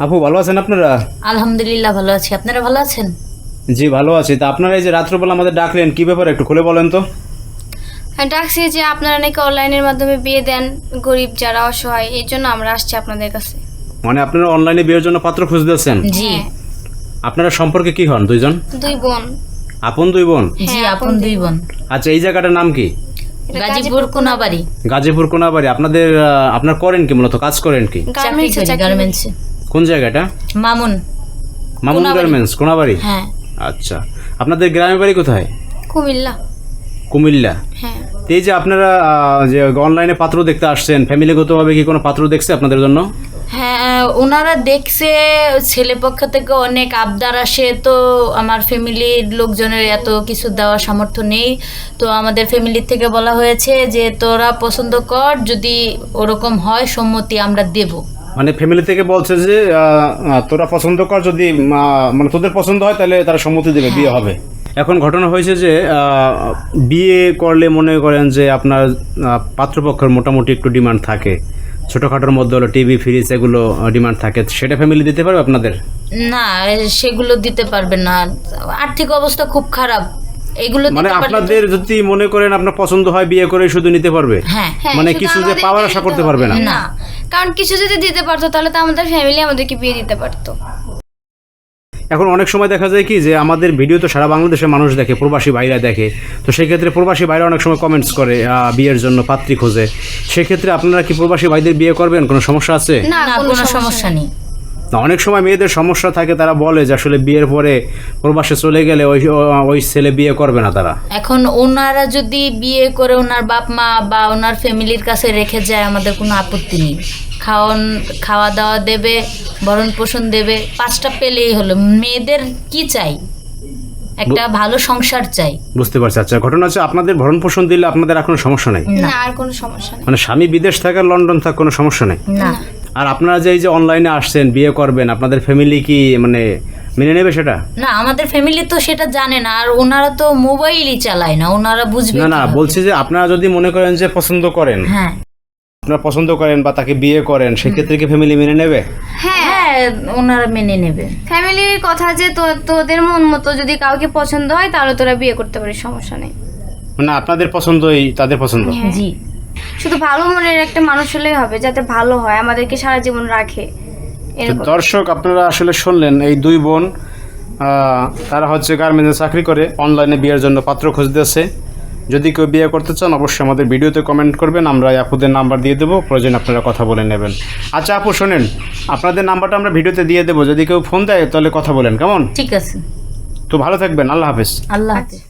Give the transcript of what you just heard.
আপু ভালো আছেন আপনারা? আলহামদুলিল্লাহ ভালো আছি, আপনারা ভালো আছেন? জি ভালো আছি। তা আপনারা এই যে রাত্রবেলা আমাদের ডাকলেন কি ব্যাপার একটু খুলে বলেন তো। হ্যাঁ, ডাকছি যে আপনারা নাকি অনলাইনের মাধ্যমে বিয়ে দেন গরিব যারা অসহায়, এই জন্য আমরা আসছি আপনাদের কাছে। মানে আপনারা অনলাইনে বিয়ের জন্য পাত্র খুঁজতেছেন? জি হ্যাঁ, আপনারা সম্পর্কে কি হন দুইজন? দুই বোন। আপন দুই বোন? জি হ্যাঁ, আপন দুই বোন। আচ্ছা, এই জায়গাটার নাম কি? এটা গাজীপুর কোনাবাড়ি। গাজীপুর কোনাবাড়ি। আপনার করেন কি, মূলত কাজ করেন কি? চাকরি গার্মেন্টসে করি চাকরি গার্মেন্টসে। কোন জায়গাটা? মামুন। মামুন কোনাবাড়ি। গার্মেন্টস, কোনাবাড়ি। হ্যাঁ, আচ্ছা, আপনাদের গ্রামের বাড়ি কোথায়? কুমিল্লা। কুমিল্লা। হ্যাঁ, তো এই যে আপনারা যে অনলাইনে পাত্র দেখতে আসছেন, ফ্যামিলিগতভাবে কি কোনো পাত্র দেখছে আপনাদের জন্য? হ্যাঁ ওনারা দেখছে, ছেলে পক্ষ থেকে অনেক আবদার আসে, তো আমার ফ্যামিলির লোকজনের এত কিছু দেওয়ার সামর্থ্য নেই। তো আমাদের ফ্যামিলির থেকে বলা হয়েছে যে তোরা পছন্দ কর, যদি ওরকম হয় সম্মতি আমরা দেব। মানে ফ্যামিলি থেকে বলছে যে তোরা পছন্দ কর, যদি মানে তোদের পছন্দ হয় তাহলে তারা সম্মতি দেবে, বিয়ে হবে। এখন ঘটনা হয়েছে যে বিয়ে করলে মনে করেন যে আপনার পাত্রপক্ষের মোটামুটি একটু ডিমান্ড থাকে, ছোটোখাটোর মধ্যে হলো টিভি ফ্রিজ এগুলো ডিমান্ড থাকে, সেটা ফ্যামিলি দিতে পারবে আপনাদের? না, সেগুলো দিতে পারবে না, আর্থিক অবস্থা খুব খারাপ। এগুলো মানে দিতে পারলে তো- আপনাদের যদি মনে করেন আপনার পছন্দ হয় বিয়ে করে শুধু নিতে পারবে, হ্যাঁ হ্যাঁ, মানে শুধু কিছু যে আমাদেরকে পাওয়ার আশা দিতে করতে হবে পারবে না? না, কারণ কিছু যদি দিতে পারতো তাহলে তো আমাদের ফ্যামিলি আমাদেরকে বিয়ে দিতে পারতো। এখন অনেক সময় দেখা যায় কি যে আমাদের ভিডিও তো সারা বাংলাদেশের মানুষ দেখে, প্রবাসী ভাইরা দেখে, তো সেক্ষেত্রে প্রবাসী ভাইরা অনেক সময় কমেন্টস করে বিয়ের জন্য পাত্রী খোঁজে। সেক্ষেত্রে আপনারা কি প্রবাসী ভাইদের বিয়ে করবেন? কোনো সমস্যা আছে? না, কোনো সমস্যা নেই। না, অনেক সময় মেয়েদের সমস্যা থাকে, তারা বলে যে আসলে বিয়ের পরে প্রবাসে চলে গেলে ওই ছেলে বিয়ে করবে না তারা। এখন ওনারা যদি বিয়ে করে ওনার বাপ মা বা ওনার ফ্যামিলির কাছে রেখে যায়, আমাদের কোনো আপত্তি নেই। খাওয়া দাওয়া দেবে, ভরণ পোষণ দেবে, 5টা পেলেই হলো। মেয়েদের কি চাই? একটা ভালো সংসার চাই। বুঝতে পারছি। আচ্ছা, ঘটনা হচ্ছে আপনাদের ভরণ পোষণ দিলে আপনাদের আর কোনো সমস্যা নেই? না। না, আর কোনো সমস্যা নেই। মানে স্বামী বিদেশ থাকে, লন্ডন থাকে, কোনো সমস্যা নেই? না, আর আপনারা যে এই যে অনলাইনে আসছেন বিয়ে করবেন, আপনাদের ফ্যামিলি কি মানে মেনে নেবে সেটা? না, আমাদের ফ্যামিলি তো সেটা জানে না, আর ওনারা তো মোবাইলই চালায় না, ওনারা বুঝবে না না, কিভাবে? বলছি যে আপনারা যদি মনে করেন যে পছন্দ করেন, হ্যাঁ আপনারা পছন্দ করেন বা তাকে বিয়ে করেন, সেক্ষেত্রে কি ফ্যামিলি মেনে নেবে? হ্যাঁ, হ্যাঁ, ওনারা মেনে নেবে। ফ্যামিলির কথা যে তোদের মন মতো যদি কাউকে পছন্দ হয় তাহলে তোরা বিয়ে করতে পারিস, সমস্যা নেই। মানে আপনাদের পছন্দই তাদের পছন্দ? হ্যাঁ। জি, শুধু ভালো মনের একটা মানুষ হলেই হবে, যাতে ভালো হয়, আমাদেরকে সারা জীবন রাখে তো এরকম। দর্শক, আপনারা আসলে শুনলেন এই দুই বোন, তারা হচ্ছে গার্মেন্টসে চাকরি করে, অনলাইনে বিয়ের জন্য পাত্র খুঁজতেছে। যদি কেউ বিয়ে করতে চান অবশ্যই আমাদের ভিডিওতে কমেন্ট করবেন, আমরা আপুদের নাম্বার দিয়ে দেবো, প্রয়োজন আপনারা কথা বলে নেবেন। আচ্ছা আপু শোনেন, আপনাদের নাম্বারটা আমরা ভিডিওতে দিয়ে দেবো, যদি কেউ ফোন দেয় তাহলে কথা বলেন, কেমন? ঠিক আছে। তো ভালো থাকবেন, আল্লাহ হাফেজ। আল্লাহ হাফেজ।